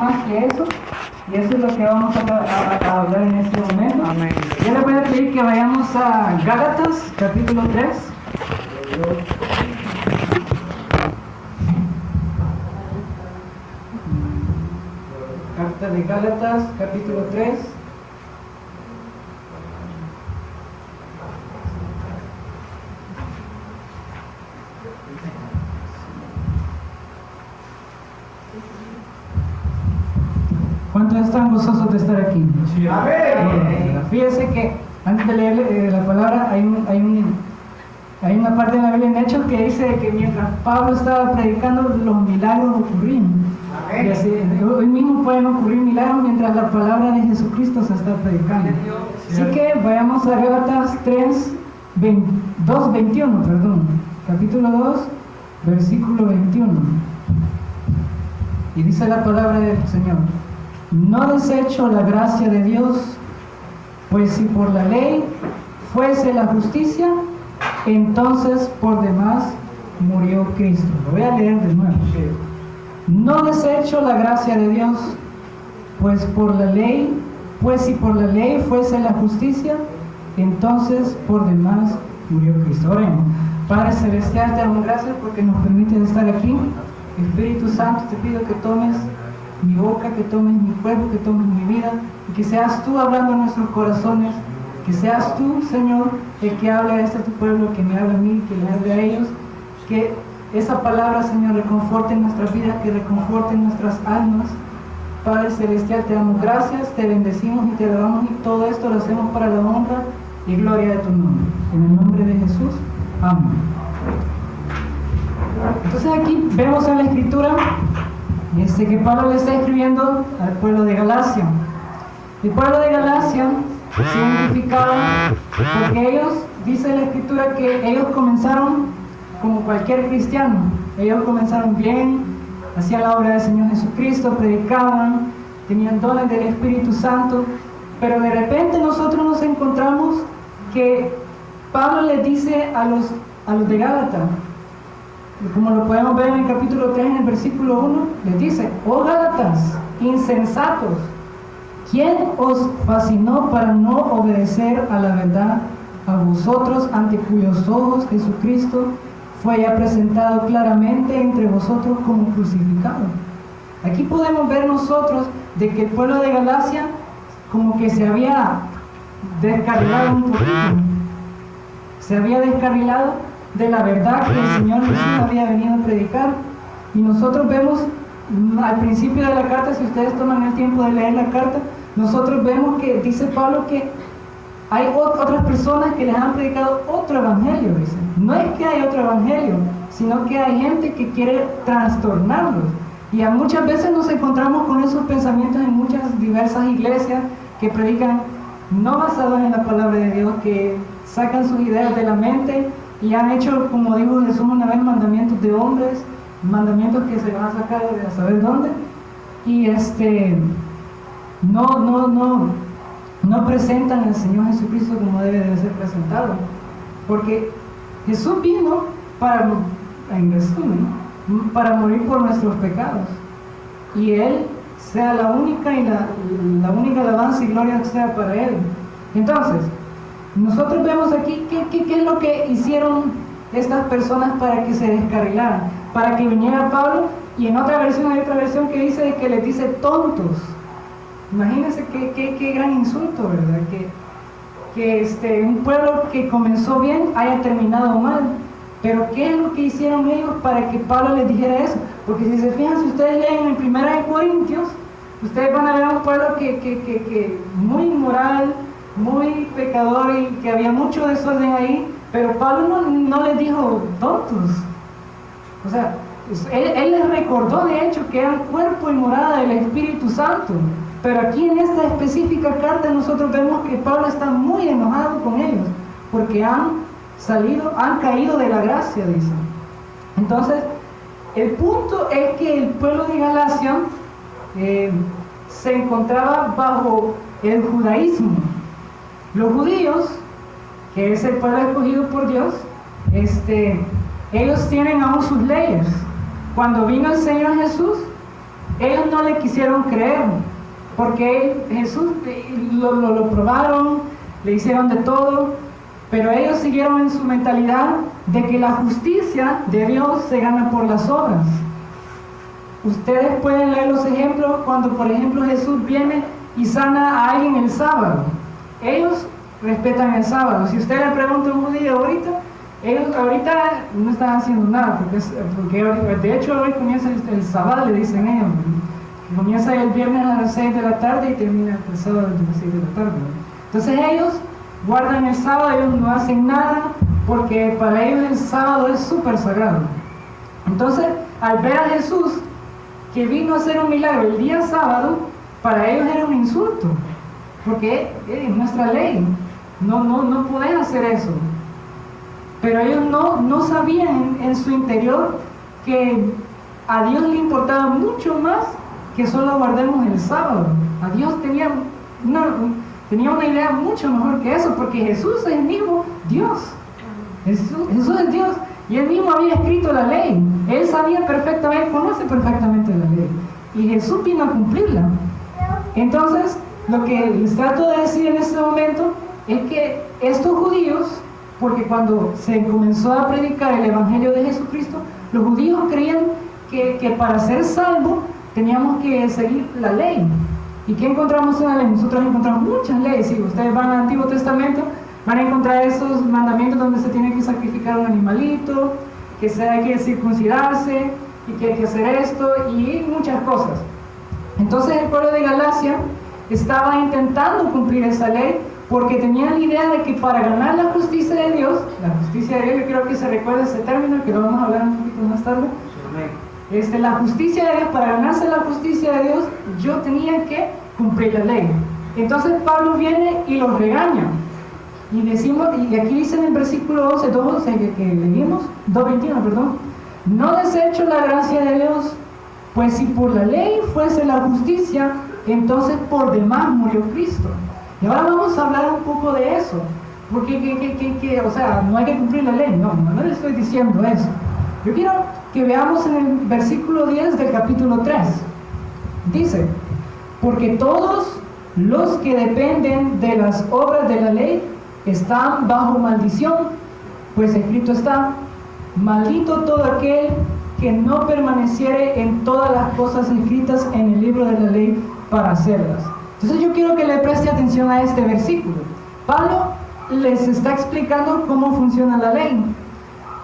más que eso, y eso es lo que vamos a hablar en este momento. Amén. Yo le voy a pedir que vayamos a Gálatas, capítulo 3. Carta de Gálatas, capítulo 3. ¿Cuántos están gozosos de estar aquí? Sí. Fíjese que antes de leer la palabra hay una parte de la Biblia en Hechos que dice que mientras Pablo estaba predicando, los milagros ocurrían. Y así, hoy mismo pueden ocurrir milagros mientras la palabra de Jesucristo se está predicando. Así que vayamos a Gálatas 2:21, capítulo 2, versículo 21. Y dice la palabra del Señor: no desecho la gracia de Dios, pues si por la ley fuese la justicia, entonces por demás murió Cristo. Lo voy a leer de nuevo. No desecho la gracia de Dios, pues si por la ley fuese la justicia, entonces por demás murió Cristo. Oremos. Padre Celestial, te damos gracias porque nos permites estar aquí. Espíritu Santo, te pido que tomes mi boca, que tomes mi cuerpo, que tomes mi vida, y que seas tú hablando en nuestros corazones, que seas tú, Señor, el que hable a este tu pueblo, que me hable a mí, que le hable a ellos, que esa palabra, Señor, reconforte nuestras vidas, que reconforte nuestras almas. Padre Celestial, te damos gracias, te bendecimos y te alabamos, y todo esto lo hacemos para la honra y gloria de tu nombre. En el nombre de Jesús, amén. Entonces aquí vemos en la Escritura que Pablo le está escribiendo al pueblo de Galacia. El pueblo de Galacia se identificaba porque ellos, dice la Escritura, que ellos comenzaron como cualquier cristiano. Ellos comenzaron bien, hacían la obra del Señor Jesucristo, predicaban, tenían dones del Espíritu Santo, pero de repente nosotros nos encontramos que Pablo les dice a los de Gálatas, como lo podemos ver en el capítulo 3, en el versículo 1, les dice: oh Gálatas, insensatos, ¿quién os fascinó para no obedecer a la verdad, a vosotros ante cuyos ojos Jesucristo fue ya presentado claramente entre vosotros como crucificado? Aquí podemos ver nosotros de que el pueblo de Galacia como que se había descarrilado un poquito, se había descarrilado de la verdad que el Señor Jesús había venido a predicar. Y nosotros vemos al principio de la carta, si ustedes toman el tiempo de leer la carta, nosotros vemos que dice Pablo que hay otras personas que les han predicado otro evangelio, dice. No es que hay otro evangelio, sino que hay gente que quiere trastornarlos. Y muchas veces nos encontramos con esos pensamientos en muchas diversas iglesias que predican no basados en la palabra de Dios, que sacan sus ideas de la mente y han hecho, como dijo Jesús una vez, mandamientos de hombres, mandamientos que se van a sacar de saber dónde, y no presentan al Señor Jesucristo como debe de ser presentado, porque Jesús vino en resumen, para morir por nuestros pecados, y Él sea la única y la única alabanza y gloria sea para Él. Entonces, nosotros vemos aquí qué es lo que hicieron estas personas para que se descarrilaran, para que viniera Pablo, y en otra versión hay otra versión que dice que les dice tontos. Imagínense qué gran insulto, ¿verdad? Que un pueblo que comenzó bien haya terminado mal. Pero ¿qué es lo que hicieron ellos para que Pablo les dijera eso? Porque si se fijan, si ustedes leen en 1 Corintios, ustedes van a ver a un pueblo que muy inmoral, muy pecador, y que había mucho desorden ahí, pero Pablo no les dijo tontos. O sea, él les recordó de hecho que eran cuerpo y morada del Espíritu Santo. Pero aquí en esta específica carta nosotros vemos que Pablo está muy enojado con ellos, porque han caído de la gracia, dice. Entonces, el punto es que el pueblo de Galacia se encontraba bajo el judaísmo. Los judíos, que es el pueblo escogido por Dios, ellos tienen aún sus leyes. Cuando vino el Señor Jesús, ellos no le quisieron creer, porque Jesús lo probaron, le hicieron de todo, pero ellos siguieron en su mentalidad de que la justicia de Dios se gana por las obras. Ustedes pueden leer los ejemplos cuando, por ejemplo, Jesús viene y sana a alguien el sábado. Ellos respetan el sábado. Si usted le pregunta a un judío ahorita, ellos ahorita no están haciendo nada, porque de hecho hoy comienza el sábado, le dicen ellos. Comienza el viernes a las 6 de la tarde y termina el sábado a las 6 de la tarde. Entonces ellos guardan el sábado, ellos no hacen nada, porque para ellos el sábado es súper sagrado. Entonces, al ver a Jesús que vino a hacer un milagro el día sábado, para ellos era un insulto, porque es nuestra ley, no pueden hacer eso. Pero ellos no sabían en su interior que a Dios le importaba mucho más que solo guardemos el sábado. A Dios tenía una idea mucho mejor que eso, porque Jesús es el mismo Dios. Jesús es Dios, y Él mismo había escrito la ley. Él sabía perfectamente, conoce perfectamente la ley, y Jesús vino a cumplirla. Entonces, lo que les trato de decir en este momento es que estos judíos, porque cuando se comenzó a predicar el Evangelio de Jesucristo, los judíos creían que para ser salvos teníamos que seguir la ley. ¿Y qué encontramos en la ley? Nosotros encontramos muchas leyes. Si ustedes van al Antiguo Testamento, van a encontrar esos mandamientos donde se tiene que sacrificar un animalito, que hay que circuncidarse, y que hay que hacer esto, y muchas cosas. Entonces el pueblo de Galacia estaba intentando cumplir esa ley, porque tenían la idea de que para ganar la justicia de Dios, yo quiero que se recuerde ese término, que lo vamos a hablar un poquito más tarde. La justicia de Dios, para ganarse la justicia de Dios, yo tenía que cumplir la ley. Entonces Pablo viene y los regaña. Y aquí dice en el versículo 2:12 que leímos, 2:21, perdón, no desecho la gracia de Dios, pues si por la ley fuese la justicia, entonces por demás murió Cristo. Y ahora vamos a hablar un poco de eso, porque o sea, no hay que cumplir la ley, no le estoy diciendo eso. Yo quiero que veamos en el versículo 10 del capítulo 3. Dice, porque todos los que dependen de las obras de la ley están bajo maldición, pues escrito está, maldito todo aquel que no permaneciere en todas las cosas escritas en el libro de la ley para hacerlas. Entonces yo quiero que le preste atención a este versículo. Pablo les está explicando cómo funciona la ley,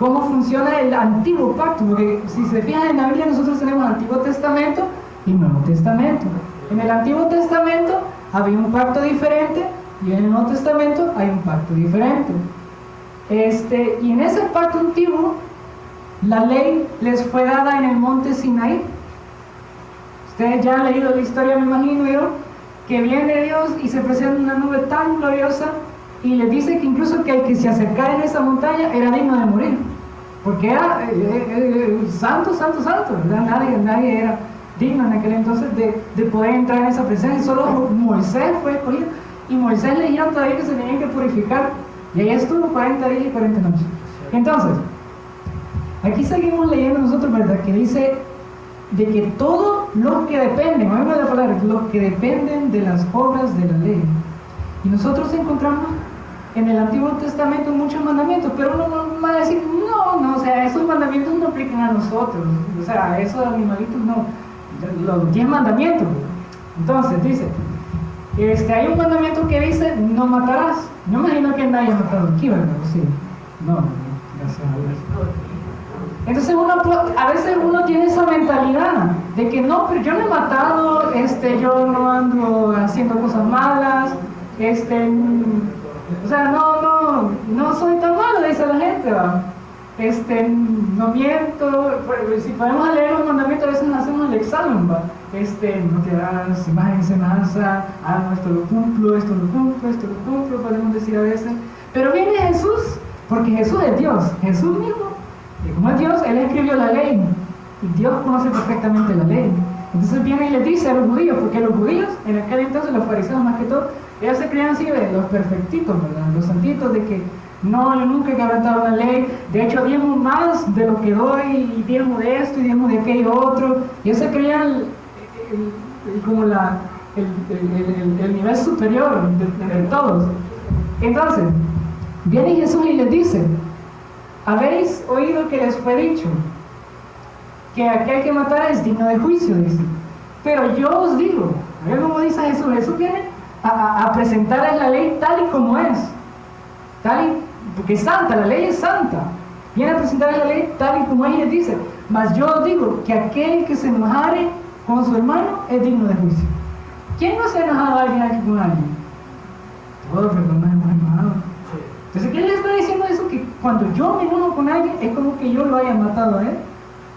cómo funciona el antiguo pacto, porque si se fijan en la Biblia nosotros tenemos Antiguo Testamento y Nuevo Testamento. En el Antiguo Testamento había un pacto diferente y en el Nuevo Testamento hay un pacto diferente. Y en ese pacto antiguo la ley les fue dada en el monte Sinaí. Ustedes ya han leído la historia, me imagino yo, que viene Dios y se presenta una nube tan gloriosa y les dice que incluso que el que se acercara en esa montaña era digno de morir, porque era santo, ¿verdad? Nadie era digno en aquel entonces de poder entrar en esa presencia, y solo Moisés fue escogido, y Moisés le dijeron todavía que se tenían que purificar, y ahí estuvo 40 días y 40 noches. Entonces, aquí seguimos leyendo nosotros, ¿verdad? Que dice de que todos los que dependen, oigan la palabra, los que dependen de las obras de la ley. Y nosotros encontramos en el Antiguo Testamento muchos mandamientos, pero uno va a decir, no, o sea, esos mandamientos no aplican a nosotros, o sea, esos animalitos no, los 10 mandamientos. Entonces dice, hay un mandamiento que dice, no matarás. No me imagino que nadie ha matado aquí, ¿verdad? Sí. No, gracias a Dios. Entonces a veces uno tiene esa mentalidad de que no, pero yo no he matado, yo no ando haciendo cosas malas, o sea, no soy tan malo, dice la gente, ¿va? No miento. Si podemos leer los mandamientos, a veces hacemos el examen, ¿va? No te das imagen y semejanza, esto lo cumplo, podemos decir a veces. Pero viene Jesús, porque Jesús es Dios, Jesús mismo, y como es Dios, Él escribió la ley, y Dios conoce perfectamente la ley. Entonces viene y le dice a los judíos, porque los judíos, en aquel entonces, los fariseos más que todo, ellos se creían así de los perfectitos, ¿verdad? Los santitos, de que no, yo nunca he quebrantado la ley, de hecho diezmo más de lo que doy, y diezmo de esto, y diezmo de aquello otro. Ellos se creían como el nivel superior de todos. Entonces, viene Jesús y les dice: habéis oído que les fue dicho que aquel que matara es digno de juicio, dice. Pero yo os digo, a ver cómo dice Jesús. Jesús viene a presentarles la ley tal y como es, porque es santa, la ley es santa. Viene a presentarles la ley tal y como es y les dice: mas yo os digo que aquel que se enojare con su hermano es digno de juicio. ¿Quién no se ha enojado a alguien aquí con alguien? Todos, pero no nos hemos enojado. Entonces, ¿qué le está diciendo eso? Que cuando yo me enojo con alguien es como que yo lo haya matado a él.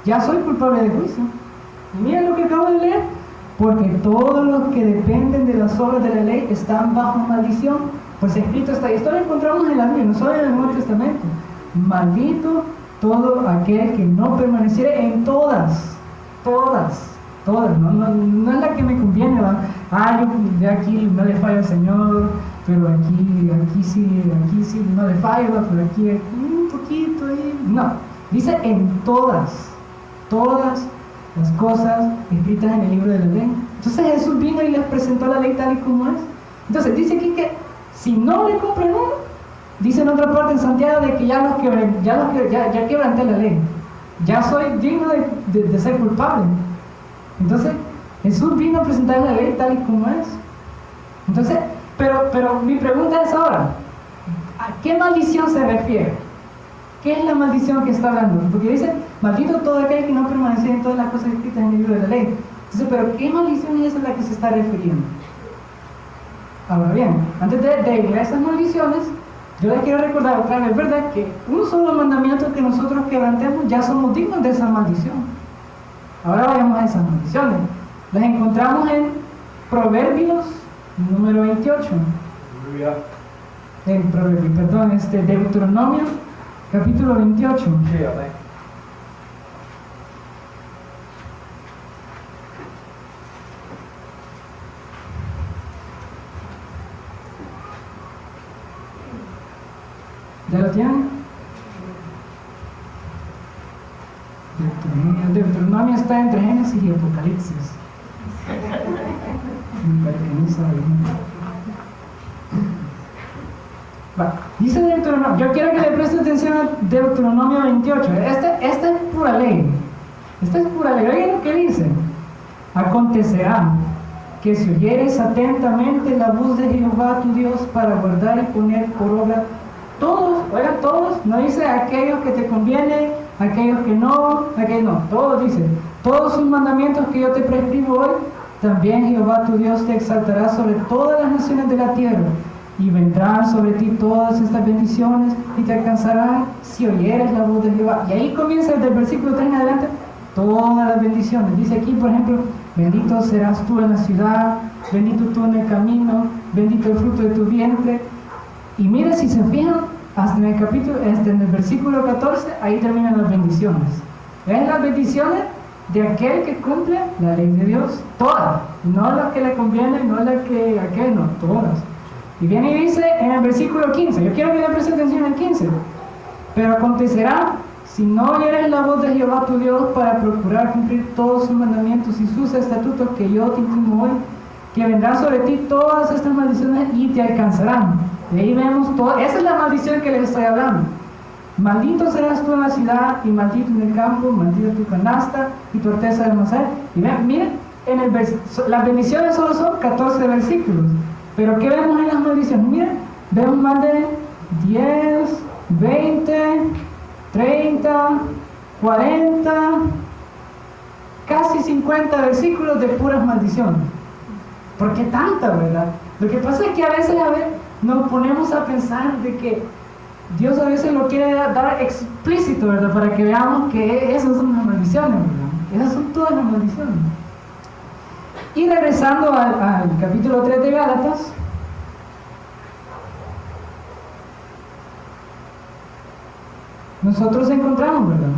Ya soy culpable de juicio. Y miren lo que acabo de leer: porque todos los que dependen de las obras de la ley están bajo maldición, pues escrito está. Y esto lo encontramos en la Biblia, no solo en el Nuevo Testamento: maldito todo aquel que no permaneciere en todas, no es la que me conviene, ¿va? Yo de aquí no le fallo al Señor, pero aquí sí no le fallo, pero aquí un poquito ahí. No, dice en todas las cosas escritas en el libro de la ley. Entonces Jesús vino y les presentó la ley tal y como es. Entonces dice aquí que si no le compran uno, dice en otra parte en Santiago de que ya quebranté la ley, ya soy digno de ser culpable. Entonces Jesús vino a presentar la ley tal y como es. Entonces, pero mi pregunta es ahora: ¿a qué maldición se refiere? ¿Qué es la maldición que está hablando? Porque dice: maldito todo aquel que no permaneciera en todas las cosas escritas en el libro de la ley. Entonces, ¿pero qué maldición es esa a la que se está refiriendo? Ahora bien, antes de ir a esas maldiciones, yo les quiero recordar otra vez, ¿verdad?, que un solo mandamiento que nosotros quebrantemos ya somos dignos de esa maldición. Ahora vayamos a esas maldiciones. Las encontramos en Proverbios número 28. Deuteronomio capítulo 28. Sí, amén. ¿Ya lo tienen? Deuteronomio está entre Génesis y Apocalipsis. Para que no saben. Dice Deuteronomio, yo quiero que le preste atención a Deuteronomio 28. Esta es pura ley. Esta es pura ley. Oigan lo que dice: acontecerá que si oyeres atentamente la voz de Jehová tu Dios para guardar y poner por obra todos, oigan, todos, no dice aquellos que te convienen, aquellos que no, todos dice, todos sus mandamientos que yo te prescribo hoy, también Jehová tu Dios te exaltará sobre todas las naciones de la tierra, y vendrán sobre ti todas estas bendiciones, y te alcanzarán si oyeres la voz de Jehová. Y ahí comienza desde el versículo 3 en adelante, todas las bendiciones. Dice aquí, por ejemplo: bendito serás tú en la ciudad, bendito tú en el camino, bendito el fruto de tu vientre. Y mire, si se fijan, hasta en el versículo 14, ahí terminan las bendiciones. ¿Ven las bendiciones de aquel que cumple la ley de Dios? Todas, no las que le convienen, no las que aquel, no, todas. Y viene y dice en el versículo 15, yo quiero que le preste atención al 15: pero acontecerá, si no oyeres la voz de Jehová tu Dios para procurar cumplir todos sus mandamientos y sus estatutos que yo te intimo hoy, que vendrán sobre ti todas estas maldiciones y te alcanzarán. Y ahí vemos todo. Esa es la maldición que les estoy hablando. Maldito serás tú en la ciudad y maldito en el campo, maldito tu canasta y tu arteza de amasar. Y vean, miren, las bendiciones solo son 14 versículos. Pero ¿qué vemos en las maldiciones? Miren, vemos más de 10, 20, 30, 40, casi 50 versículos de puras maldiciones. ¿Por qué tanta, verdad? Lo que pasa es que a veces, nos ponemos a pensar de que Dios a veces lo quiere dar explícito, ¿verdad? Para que veamos que esas son las maldiciones, ¿verdad? Esas son todas las maldiciones. Y regresando al capítulo 3 de Gálatas, nosotros encontramos, ¿verdad?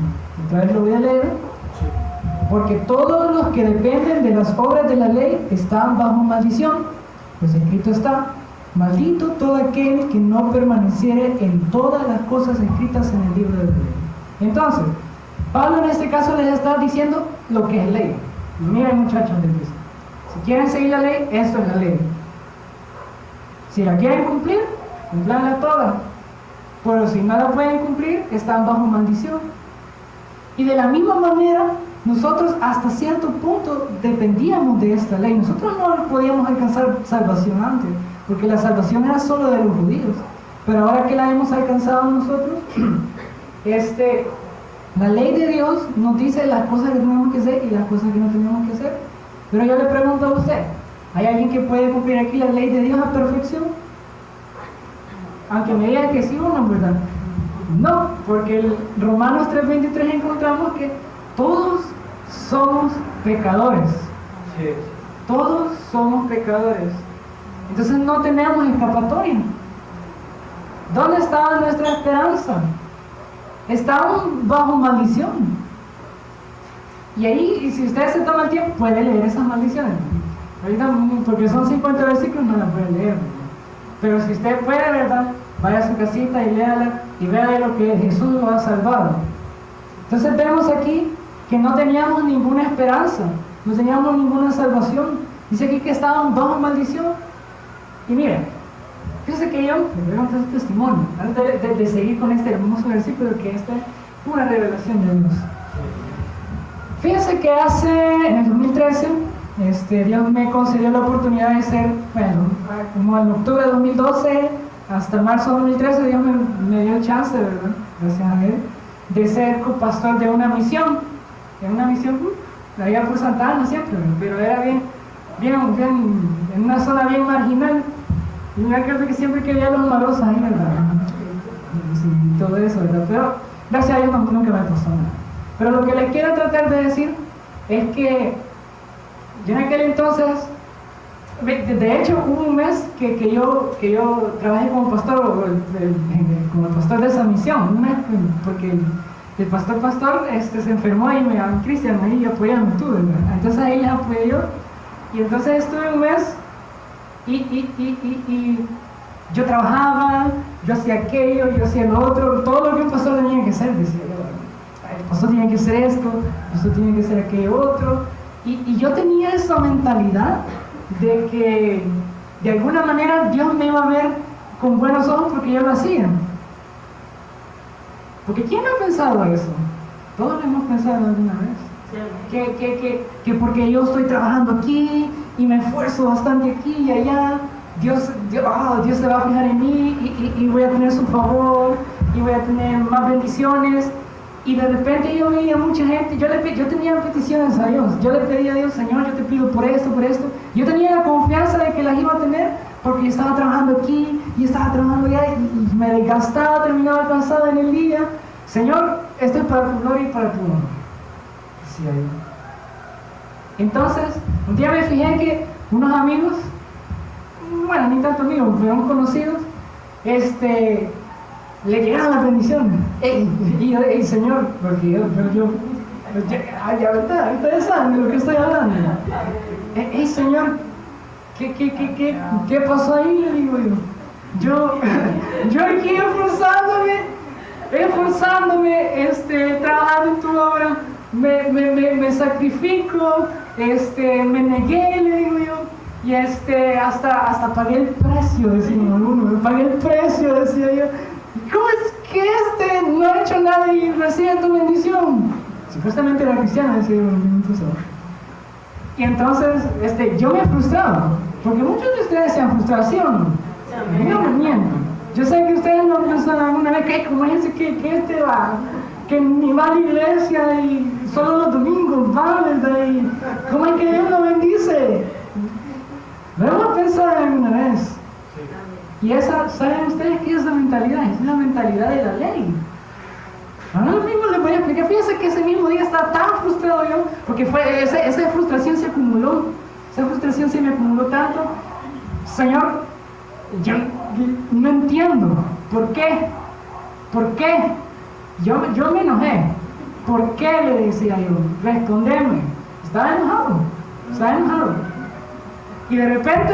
Otra vez lo voy a leer. Porque todos los que dependen de las obras de la ley están bajo maldición. Pues escrito está: maldito todo aquel que no permaneciere en todas las cosas escritas en el libro de la ley. Entonces, Pablo en este caso les está diciendo lo que es ley. Miren, muchachos, les dice: Si quieren seguir la ley, esto es la ley. Si la quieren cumplir, cúmplanla toda. Pero si no la pueden cumplir, están bajo maldición. Y de la misma manera, nosotros hasta cierto punto dependíamos de esta ley. Nosotros no podíamos alcanzar salvación antes, porque la salvación era solo de los judíos. Pero ahora que la hemos alcanzado nosotros, la ley de Dios nos dice las cosas que tenemos que hacer y las cosas que no tenemos que hacer. Pero yo le pregunto a usted, ¿hay alguien que puede cumplir aquí la ley de Dios a perfección? Aunque me diga que sí o no, ¿verdad? No, porque en Romanos 3:23 encontramos que todos somos pecadores. Sí. Todos somos pecadores. Entonces no tenemos escapatoria. ¿Dónde estaba nuestra esperanza? Estamos bajo maldición. Y ahí, si usted se toma el tiempo, puede leer esas maldiciones. Ahorita, porque son 50 versículos, no las puede leer. Pero si usted puede, ¿verdad? Vaya a su casita y léala y vea de lo que Jesús lo ha salvado. Entonces vemos aquí que no teníamos ninguna esperanza, no teníamos ninguna salvación. Dice aquí que estábamos bajo maldición. Y mira, fíjese que yo le voy a contar este testimonio antes de seguir con este hermoso versículo, que esta es una revelación de Dios. Fíjese que en el 2013, Dios me concedió la oportunidad de ser, bueno, como en octubre de 2012 hasta marzo de 2013, Dios me dio el chance, ¿verdad? Gracias a Él, de ser copastor de una misión. En una misión, allá por Santa Ana siempre, pero era bien, en una zona bien marginal. Y me acuerdo que siempre quería los malos ahí, ¿verdad? Y todo eso, ¿verdad? Pero gracias a Dios nunca me pasó nada. Pero lo que les quiero tratar de decir es que yo en aquel entonces, de hecho hubo un mes que yo trabajé como pastor, como pastor de esa misión, un mes, porque el pastor se enfermó y me llamó Cristian, ahí apoyando tú, ¿verdad? Entonces ahí les apoyé yo, y entonces estuve un mes y yo trabajaba, yo hacía aquello, yo hacía lo otro, todo lo que un pastor tenía que hacer, decía yo. El pastor tiene que hacer esto, el pastor tiene que hacer aquello otro, y yo tenía esa mentalidad de que de alguna manera Dios me iba a ver con buenos ojos porque yo lo hacía. Porque ¿quién no ha pensado eso? Todos lo hemos pensado alguna vez. Que porque yo estoy trabajando aquí y me esfuerzo bastante aquí y allá, Dios se va a fijar en mí y voy a tener su favor y voy a tener más bendiciones. Y de repente yo veía mucha gente, yo tenía peticiones a Dios, yo le pedía a Dios, Señor, yo te pido por esto. Yo tenía la confianza de que las iba a tener porque yo estaba trabajando aquí y estaba trabajando allá y me desgastaba, terminaba cansado en el día. Señor, esto es para tu gloria y para tu honor, decía yo. Entonces, un día me fijé que unos amigos, bueno, ni tanto amigos, pero unos conocidos, le llegaron las bendiciones. Y Señor, porque yo ahorita ya saben de lo que estoy hablando. Señor, ¿qué pasó ahí? Le digo yo. Yo aquí esforzándome, trabajando en tu obra, me sacrifico, me negué, le digo yo. Y hasta pagué el precio, decía uno, pagué el precio, decía yo. ¿Cómo es que no ha hecho nada y recibe tu bendición? Supuestamente era cristiano, decía yo. Y entonces yo me frustraba, porque muchos de ustedes se han frustrado, ¿sí o no? Yo no miento. Yo sé que ustedes no pensan alguna vez que como ese que va, que ni va a la iglesia y solo los domingos va, ¿verdad? Y ¿cómo es que Dios lo bendice? ¿Lo hemos pensado alguna vez? Y ¿saben ustedes qué es la mentalidad? Es la mentalidad de la ley. Ahora mismo les voy a explicar. Fíjense que ese mismo día estaba tan frustrado yo, porque esa frustración se acumuló. Esa frustración se me acumuló tanto. Señor, yo no entiendo. ¿Por qué? ¿Por qué? Yo me enojé. ¿Por qué? Le decía yo. Respondeme. Estaba enojado. Y de repente,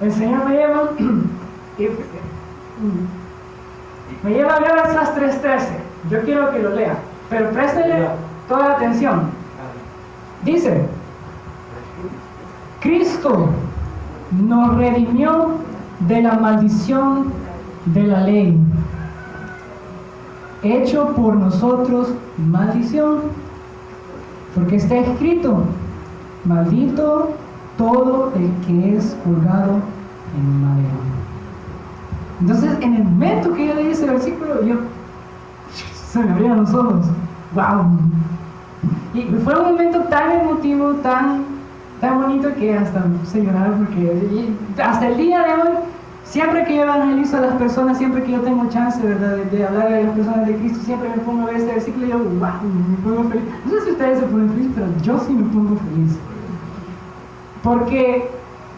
el Señor me lleva a Gálatas 3:13. Yo quiero que lo lea, pero préstele toda la atención. Dice, Cristo nos redimió de la maldición de la ley, hecho por nosotros maldición, porque está escrito: maldito todo el que es colgado en madero. Entonces, en el momento que yo leí ese versículo, se me abrieron los ojos. ¡Wow! Y fue un momento tan emotivo, tan bonito, que hasta se lloraron, porque hasta el día de hoy, siempre que yo evangelizo a las personas, siempre que yo tengo chance, ¿verdad?, de hablar a las personas de Cristo, siempre me pongo a ver este versículo y yo, ¡wow!, me pongo feliz. No sé si ustedes se ponen felices, pero yo sí me pongo feliz. Porque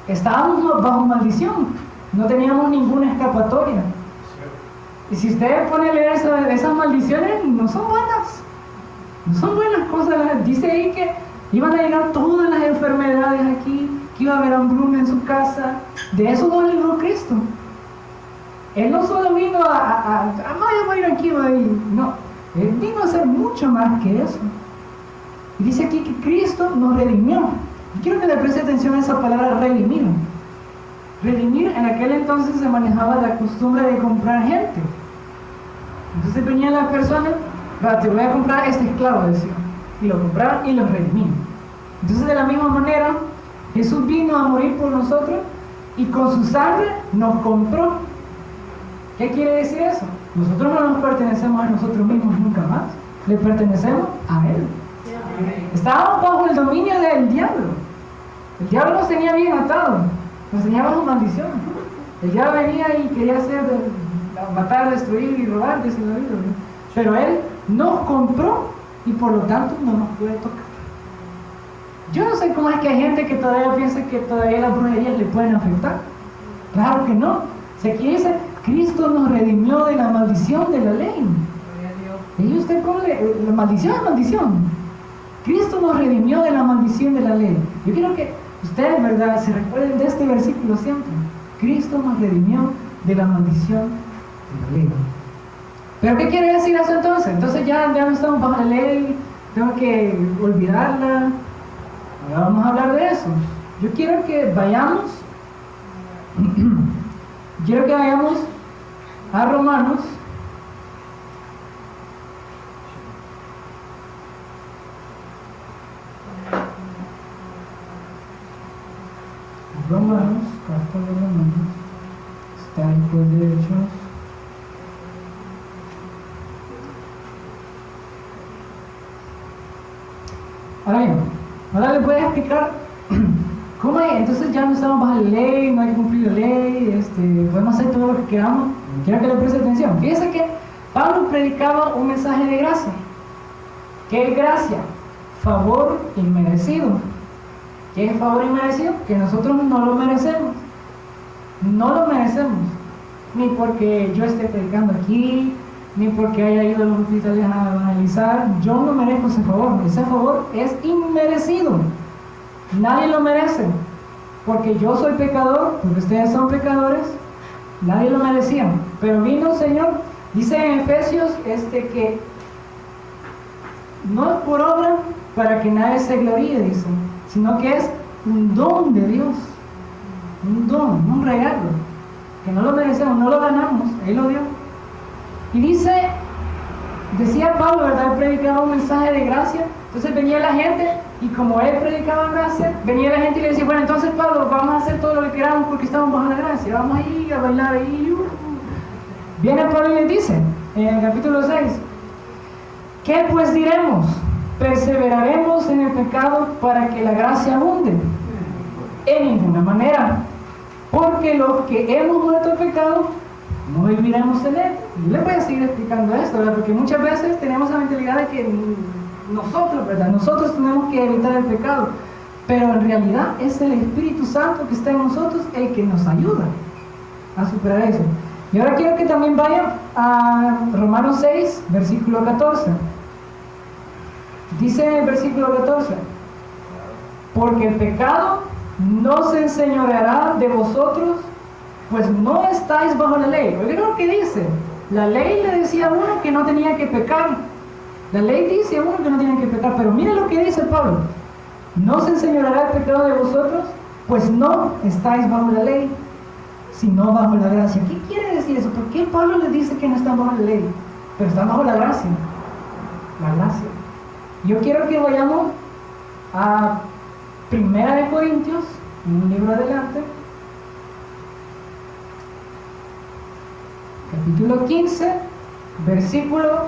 estábamos bajo maldición. No teníamos ninguna escapatoria. Y si ustedes ponen a leer esas maldiciones, no son buenas. No son buenas cosas. Dice ahí que iban a llegar todas las enfermedades aquí, que iba a haber hambruna en su casa. De eso nos libró Cristo. Él no solo vino yo voy a ir aquí, no. Él vino a hacer mucho más que eso. Y dice aquí que Cristo nos redimió. Y quiero que le preste atención a esa palabra redimir. Redimir, en aquel entonces se manejaba la costumbre de comprar gente. Entonces venían las personas: te voy a comprar este esclavo, decía, y lo compraban y lo redimían. Entonces, de la misma manera, Jesús vino a morir por nosotros y con su sangre nos compró. ¿Qué quiere decir eso? Nosotros no nos pertenecemos a nosotros mismos nunca más, le pertenecemos a Él. Estábamos bajo el dominio del diablo. El diablo nos tenía bien atados. Nos tenía bajo maldición. El diablo venía y quería matar, destruir y robar, dice la Biblia. Pero Él nos compró y por lo tanto no nos puede tocar. Yo no sé cómo es que hay gente que todavía piensa que todavía las brujerías le pueden afectar. Claro que no. Si aquí dice: Cristo nos redimió de la maldición de la ley. Y usted pone, la maldición es maldición. Cristo nos redimió de la maldición de la ley. Yo quiero que ustedes, ¿verdad?, se recuerden de este versículo siempre. Cristo nos redimió de la maldición de la ley. ¿Pero qué quiere decir eso entonces? Entonces ya no estamos bajo la ley, tengo que olvidarla. Ahora vamos a hablar de eso. Yo quiero que vayamos a Romanos. Carta de Romanos, está después de Hechos. Ahora le voy a explicar cómo es. Entonces ya no estamos bajo la ley, no hay que cumplir la ley, podemos hacer todo lo que queramos. Quiero que le preste atención. Fíjense que Pablo predicaba un mensaje de gracia. ¿Qué es gracia? Favor inmerecido. ¿Qué es favor inmerecido? Que nosotros no lo merecemos. No lo merecemos. Ni porque yo esté predicando aquí, ni porque haya ido a los hospitales a evangelizar. Yo no merezco ese favor. Ese favor es inmerecido. Nadie lo merece. Porque yo soy pecador, porque ustedes son pecadores. Nadie lo merecía. Pero vino el Señor. Dice en Efesios que no es por obra para que nadie se gloríe, dice, sino que es un don de Dios. Un don, un regalo, que no lo merecemos, no lo ganamos, Él lo dio. Y decía Pablo, ¿verdad?, Él predicaba un mensaje de gracia. Entonces venía la gente, y como Él predicaba gracia, venía la gente y le decía: bueno, entonces Pablo, vamos a hacer todo lo que queramos porque estamos bajo la gracia, vamos a ir a bailar ahí. Viene Pablo y les dice, en el capítulo 6, ¿qué pues diremos? ¿Perseveraremos en el pecado para que la gracia abunde? En ninguna manera, porque los que hemos muerto al pecado no viviremos en él. Y les voy a seguir explicando esto, ¿verdad?, porque muchas veces tenemos la mentalidad de que nosotros tenemos que evitar el pecado, pero en realidad es el Espíritu Santo que está en nosotros el que nos ayuda a superar eso. Y ahora quiero que también vayan a Romanos 6, versículo 14. Dice en el versículo 14: porque el pecado no se enseñoreará de vosotros, pues no estáis bajo la ley. Oigan lo que dice. La ley le decía a uno que no tenía que pecar. La ley dice a uno que no tenía que pecar, pero mire lo que dice Pablo: no se enseñoreará el pecado de vosotros, pues no estáis bajo la ley, sino bajo la gracia. ¿Qué quiere decir eso? ¿Por qué Pablo les dice que no están bajo la ley, pero están bajo la gracia? La gracia. Yo quiero que vayamos a 1 Corintios, un libro adelante, capítulo 15, versículo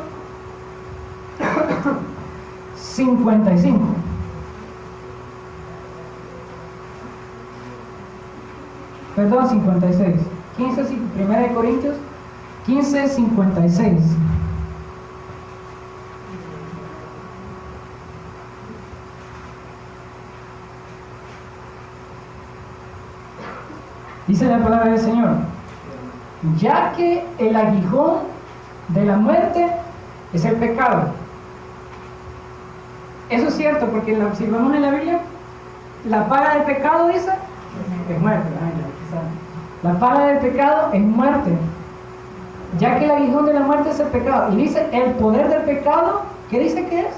55. Perdón, 56. 1 Corintios 15, 56. Dice la palabra del Señor: ya que el aguijón de la muerte es el pecado. Eso es cierto, porque si vemos en la Biblia, la paga del pecado, dice, es muerte. La paga del pecado es muerte. Ya que el aguijón de la muerte es el pecado. Y dice, el poder del pecado, ¿qué dice que es?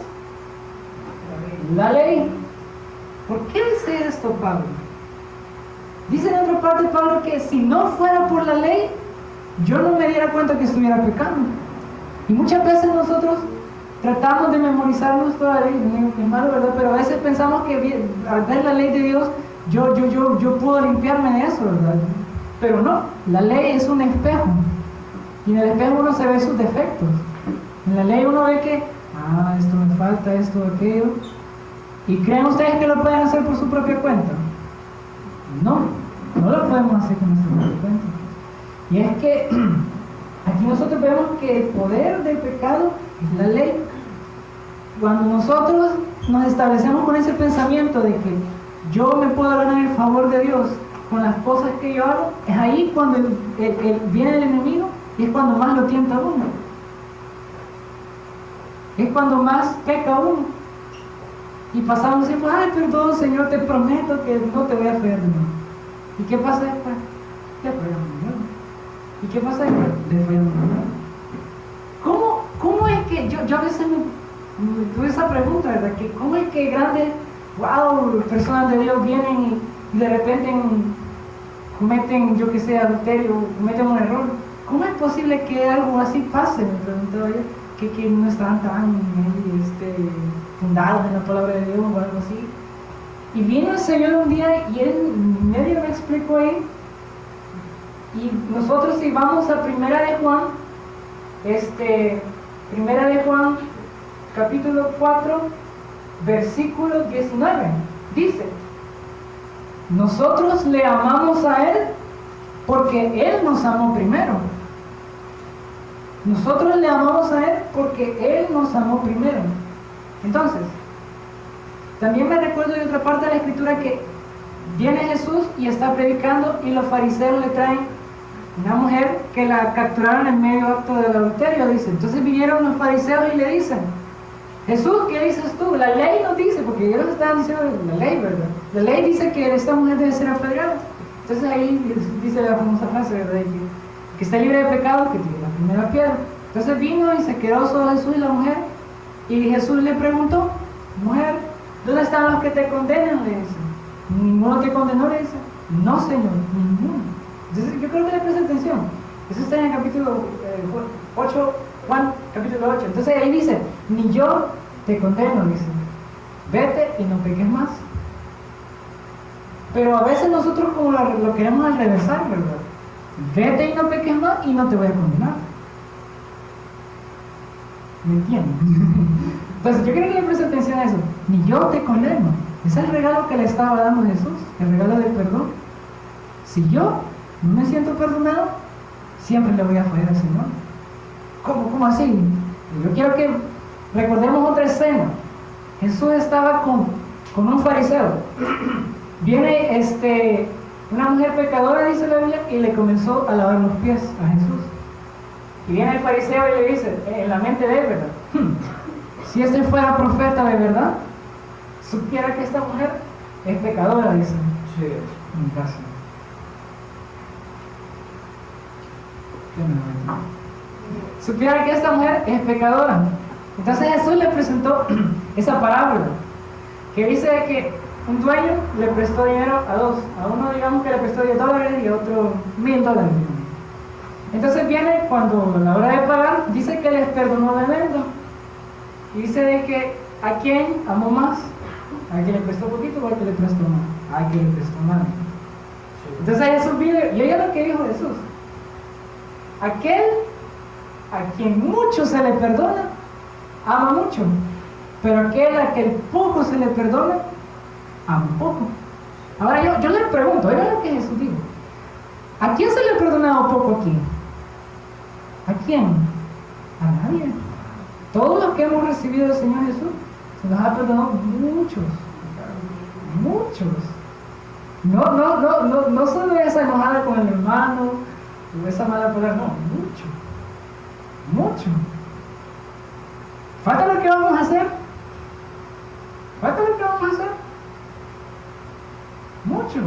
La ley. ¿Por qué dice esto Pablo? Dice en otra parte Pablo que si no fuera por la ley, yo no me diera cuenta que estuviera pecando. Y muchas veces nosotros tratamos de memorizarnos toda la ley, es malo, ¿verdad? Pero a veces pensamos que al ver la ley de Dios, yo puedo limpiarme de eso, ¿verdad? Pero no, la ley es un espejo. Y en el espejo uno se ve sus defectos. En la ley uno ve que, esto me falta, esto, aquello. ¿Y creen ustedes que lo pueden hacer por su propia cuenta? No, no lo podemos hacer con nuestra propia cuenta. Y es que aquí nosotros vemos que el poder del pecado es la ley. Cuando nosotros nos establecemos con ese pensamiento de que yo me puedo ganar el favor de Dios con las cosas que yo hago, es ahí cuando viene el enemigo y es cuando más lo tienta uno. Es cuando más peca uno. Y pasamos y decimos, perdón Señor, te prometo que no te voy a fallar de nuevo. ¿Y qué pasa después? Te fallamos de nuevo. ¿Y qué pasa después? Te fallamos de nuevo. ¿Cómo es que yo a veces me tuve esa pregunta, ¿verdad? Que ¿cómo es que grandes, personas de Dios vienen y de repente cometen, yo que sé, adulterio, cometen un error? ¿Cómo es posible que algo así pase? Me preguntaba yo, que no están tan fundados en la palabra de Dios o algo así. Y vino el Señor un día y Él medio me explicó ahí. Y nosotros si vamos a 1 de Juan, 1 de Juan, capítulo 4, versículo 19, dice: nosotros le amamos a Él porque Él nos amó primero. Nosotros le amamos a Él porque Él nos amó primero. Entonces, también me recuerdo de otra parte de la Escritura que viene Jesús y está predicando y los fariseos le traen una mujer que la capturaron en medio acto del adulterio, dice. Entonces vinieron los fariseos y le dicen: Jesús, ¿qué dices tú? La ley nos dice, porque ellos estaban diciendo la ley, ¿verdad? La ley dice que esta mujer debe ser apedreada. Entonces ahí dice la famosa frase, ¿verdad? Que está libre de pecado, que tiene la primera piedra. Entonces vino y se quedó solo Jesús y la mujer. Y Jesús le preguntó: mujer, ¿dónde están los que te condenan? Le dice. ¿Ninguno te condenó? Le dice. No, Señor, ninguno. Entonces yo creo que le presta atención. Eso está en el capítulo 8, Juan, capítulo 8. Entonces ahí dice: ni yo te condeno, dice. Vete y no peques más. Pero a veces nosotros como lo queremos al revésar, ¿verdad? Vete y no peques más y no te voy a condenar. ¿Me entienden? Entonces yo creo que le preste atención a eso. Ni yo te condeno. Ese es el regalo que le estaba dando Jesús, el regalo del perdón. Si yo no me siento perdonado, siempre le voy a fallar al Señor. ¿Cómo así? Yo quiero que recordemos otra escena. Jesús estaba con un fariseo. Viene una mujer pecadora, dice la Biblia, y le comenzó a lavar los pies a Jesús. Y viene el fariseo y le dice, en la mente de él, ¿verdad? Si este fuera profeta de verdad, supiera que esta mujer es pecadora, dice. Sí, en casa. Supiera que esta mujer es pecadora. Entonces Jesús le presentó esa parábola que dice que un dueño le prestó dinero a dos. A uno digamos que le prestó $10 y a otro $1000. Entonces viene cuando a la hora de pagar, dice que les perdonó la deuda. Y dice de que a quién amó más, a que le prestó poquito o al que le prestó más, a que le prestó más. Entonces Jesús viene, y oiga lo que dijo Jesús: aquel a quien mucho se le perdona, ama mucho, pero aquel a quien poco se le perdona, ama poco. Ahora yo le pregunto, oiga lo que Jesús dijo: ¿a quién se le ha perdonado poco aquí? ¿A quién? A nadie. Todos los que hemos recibido del Señor Jesús, se nos ha perdonado muchos. No solo esa enojada con el hermano, o esa mala palabra, no, mucho. ¿Falta lo que vamos a hacer? Mucho.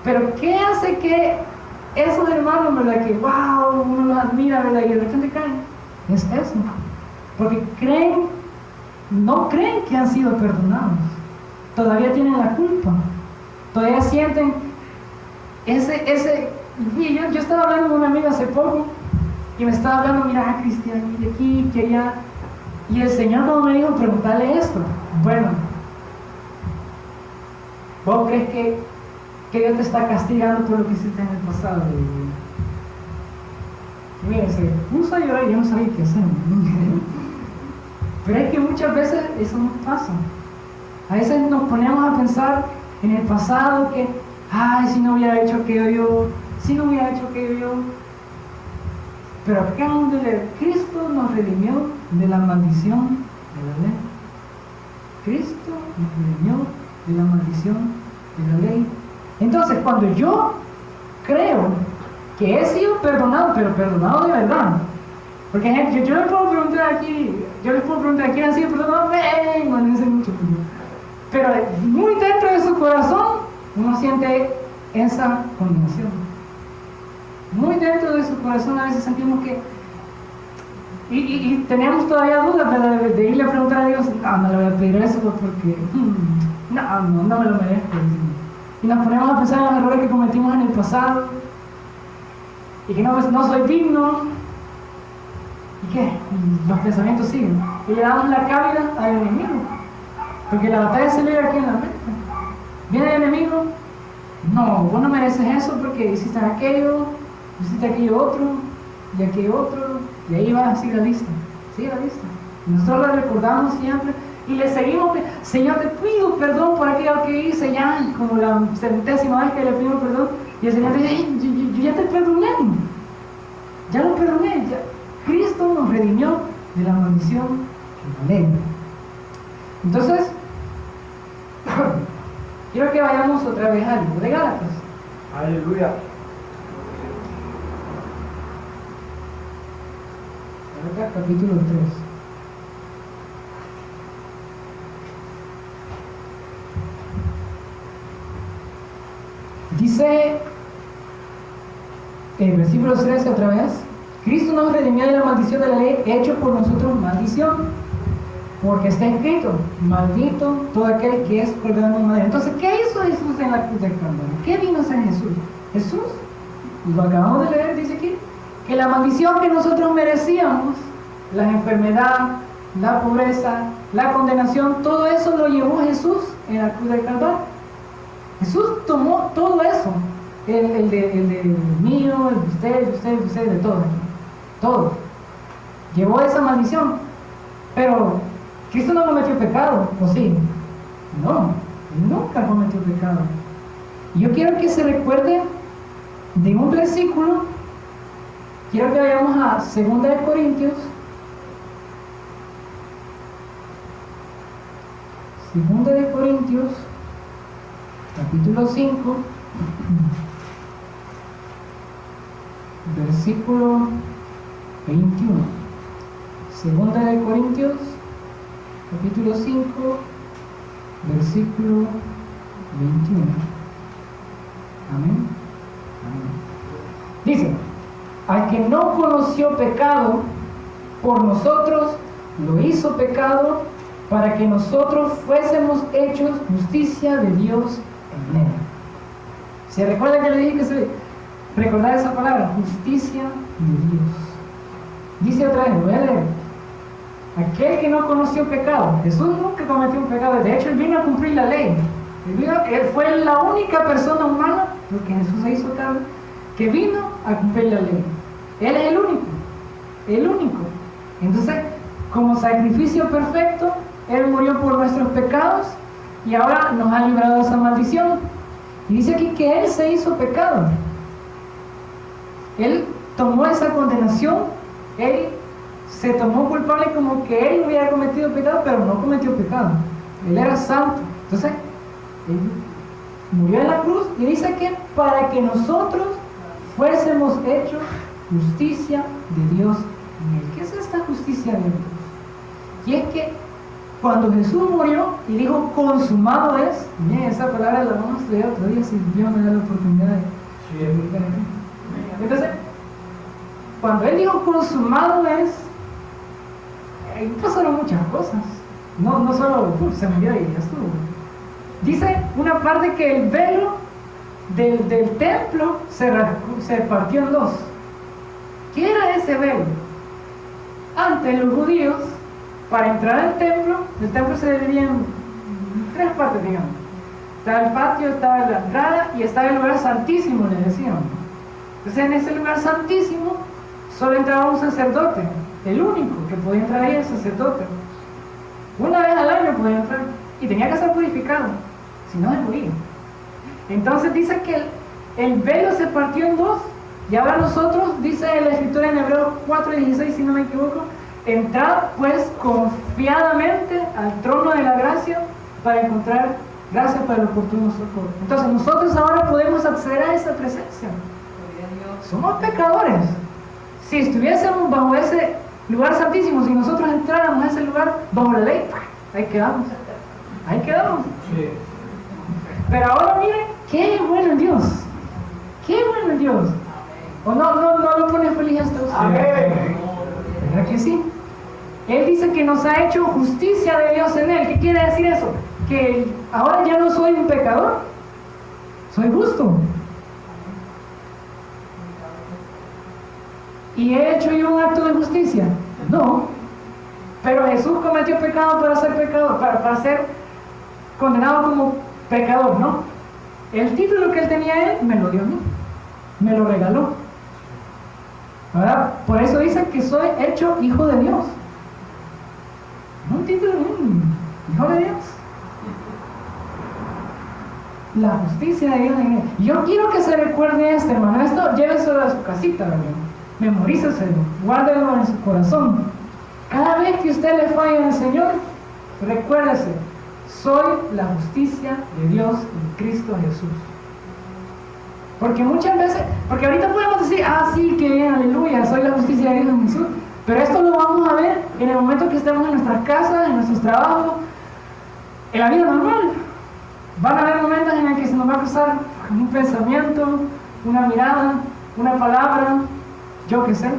Pero ¿qué hace que esos hermanos, verdad, que wow, uno los admira, verdad, y de repente caen? Es eso. Porque no creen que han sido perdonados. Todavía tienen la culpa. Todavía sienten ese. Y yo estaba hablando con una amiga hace poco y me estaba hablando, mira, Cristian, y de aquí, que allá. Y el Señor no me dijo preguntarle esto. Bueno, ¿vos crees que Dios te está castigando por lo que hiciste en el pasado? Y mire, se puso a llorar y yo no sabía qué hacer. Pero es que muchas veces eso nos pasa. A veces nos ponemos a pensar en el pasado que, ay, si no hubiera hecho aquello yo, Pero acá donde Cristo nos redimió de la maldición de la ley. Cristo nos redimió de la maldición de la ley. Entonces, cuando yo creo que he sido perdonado, pero perdonado de verdad, porque yo les puedo preguntar aquí, ¿quién ha sido perdonado? No sé mucho, pero muy dentro de su corazón uno siente esa condenación. Muy dentro de su corazón a veces sentimos que y tenemos todavía dudas de irle a preguntar a Dios, no le voy a pedir eso porque no me lo merezco. Y nos ponemos a pensar en los errores que cometimos en el pasado y que no soy digno. ¿Y qué? Y los pensamientos siguen y le damos la cabida al enemigo, porque la batalla se libra aquí en la mente. Viene el enemigo: no, vos no mereces eso porque hiciste aquello otro y aquello otro, y ahí va, sigue la lista. Y nosotros le recordamos siempre y le seguimos: Señor, te pido perdón por aquello que hice, ya como la 70ª vez que le pido perdón, y el Señor dice: yo ya te perdoné, ya lo perdoné, ya. Cristo nos redimió de la maldición de la ley. Entonces, quiero que vayamos otra vez al libro de Gálatas. Aleluya. Gálatas capítulo 3. Dice el versículo 13 otra vez: Cristo nos redimió de la maldición de la ley, hecho por nosotros maldición, porque está escrito: maldito todo aquel que es colgado en madera. Entonces, ¿qué hizo Jesús en la cruz del Calvario? ¿Qué vino a hacer Jesús? Jesús, lo acabamos de leer, dice aquí, que la maldición que nosotros merecíamos, la enfermedad, la pobreza, la condenación, todo eso lo llevó Jesús en la cruz del Calvario. Jesús tomó todo eso, el de mío, el de usted, de todos. Todo. Llevó esa maldición. Pero Cristo no cometió pecado, ¿o sí? No, Él nunca cometió pecado. Y yo quiero que se recuerde de un versículo. Quiero que vayamos a 2 de Corintios. 2 de Corintios, capítulo 5, versículo 21. 2 de Corintios, capítulo 5, versículo 21. Amén. Dice: al que no conoció pecado, por nosotros lo hizo pecado, para que nosotros fuésemos hechos justicia de Dios en él. ¿Se recuerda que le dije que se recordar esa palabra? Justicia de Dios. Dice otra vez, voy a leer. Aquel que no conoció pecado. Jesús nunca cometió un pecado. De hecho, él vino a cumplir la ley. Él fue la única persona humana, porque Jesús se hizo carne, que vino a cumplir la ley. Él es el único. El único. Entonces, como sacrificio perfecto, Él murió por nuestros pecados y ahora nos ha librado de esa maldición. Y dice aquí que Él se hizo pecado. Él tomó esa condenación. Él se tomó culpable como que Él hubiera cometido pecado, pero no cometió pecado. Él era santo. Entonces, Él murió en la cruz y dice que para que nosotros fuésemos hechos justicia de Dios en Él. ¿Qué es esta justicia de Dios? Y es que cuando Jesús murió y dijo consumado es, miren, esa palabra la vamos a estudiar otro día si Dios me da la oportunidad de entonces, cuando Él dijo consumado es, ahí pasaron muchas cosas. No solo se murió y ya estuvo. Dice una parte que el velo del templo se partió en dos. ¿Qué era ese velo? Antes los judíos, para entrar al templo, el templo se dividía en tres partes, digamos. Estaba el patio, estaba la entrada y estaba el lugar santísimo, les decían. Entonces en ese lugar santísimo solo entraba un sacerdote, el único que podía entrar ahí es el sacerdote. Una vez al año podía entrar y tenía que ser purificado, si no se moría. Entonces dice que el velo se partió en dos y ahora nosotros, dice la escritura en Hebreos 4:16, si no me equivoco, entrad pues confiadamente al trono de la gracia para encontrar gracia para el oportuno socorro. Entonces nosotros ahora podemos acceder a esa presencia. Somos pecadores. Si estuviésemos bajo ese lugar santísimo, si nosotros entráramos a ese lugar bajo la ley, ahí quedamos. Ahí quedamos. Sí. Pero ahora miren, qué bueno en Dios. Qué bueno en Dios. ¿O no lo pone feliz hasta usted? Amén. ¿Verdad que sí? Él dice que nos ha hecho justicia de Dios en Él. ¿Qué quiere decir eso? Que ahora ya no soy un pecador, soy justo. ¿Y he hecho yo un acto de justicia? No. Pero Jesús cometió pecado para ser pecador, para ser condenado como pecador, ¿no? El título que Él tenía Él me lo dio a mí, me lo regaló. Ahora, por eso dice que soy hecho hijo de Dios. No un título, hijo de Dios. La justicia de Dios en Él. Yo quiero que se recuerde esto, hermano. Esto lléveselo a su casita, ¿verdad? Memoríceselo, guárdelo en su corazón. Cada vez que usted le falle al Señor, recuérdese, soy la justicia de Dios en Cristo Jesús. Porque muchas veces, porque ahorita podemos decir, sí, que bien, aleluya, soy la justicia de Dios en Jesús, pero esto lo vamos a ver en el momento que estemos en nuestras casas, en nuestros trabajos, en la vida normal. Van a haber momentos en los que se nos va a cruzar un pensamiento, una mirada, una palabra, yo qué sé.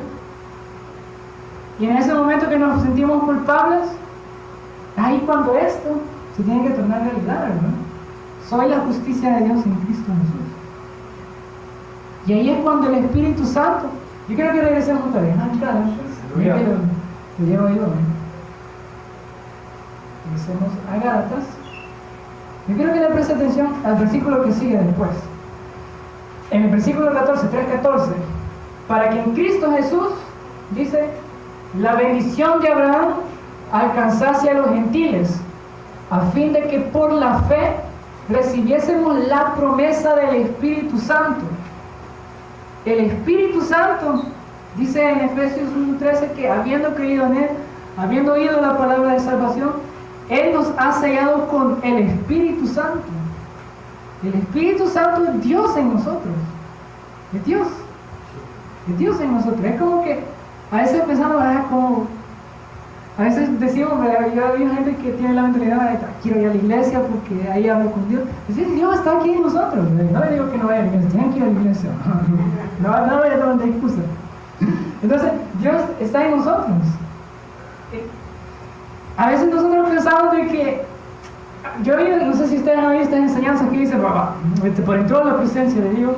Y en ese momento que nos sentimos culpables, ahí cuando esto se tiene que tornar realidad, ¿verdad? Soy la justicia de Dios en Cristo Jesús. Y ahí es cuando el Espíritu Santo, yo quiero que regresemos otra vez, lo llevo ahí, regresemos a Gálatas. Yo quiero que le preste atención al versículo que sigue después. En el versículo 14, 3:14, para que en Cristo Jesús, dice, la bendición de Abraham alcanzase a los gentiles, a fin de que por la fe recibiésemos la promesa del Espíritu Santo. El Espíritu Santo, dice en Efesios 1:13, que habiendo creído en Él, habiendo oído la palabra de salvación, Él nos ha sellado con el Espíritu Santo. El Espíritu Santo es Dios en nosotros. Es Dios. Es Dios en nosotros. Es como que a veces pensamos, como a veces decimos, yo hay gente que tiene la mentalidad de quiero ir a la iglesia porque ahí hablo con Dios. Es decir, Dios está aquí en nosotros. No le digo que no vaya a la iglesia, tienen que ir a la iglesia. No vaya a tomar excusa. Entonces, Dios está en nosotros. A veces nosotros pensamos de que, no sé si ustedes han oído estas enseñanzas que dicen, por entrar a la presencia de Dios,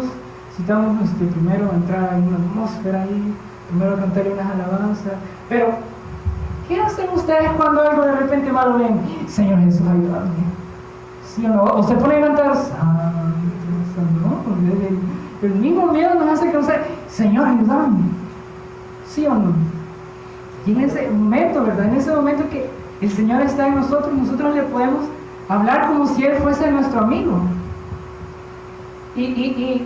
necesitamos primero entrar en una atmósfera ahí, primero cantarle unas alabanzas, pero ¿qué hacen ustedes cuando algo de repente malo ven? Señor Jesús, ayúdame. ¿Sí o no? O se ponen a cantar, ¿no? El mismo miedo nos hace que Señor, ayúdame. ¿Sí o no? Y en ese momento, ¿verdad? En ese momento que el Señor está en nosotros, nosotros le podemos hablar como si Él fuese nuestro amigo. Y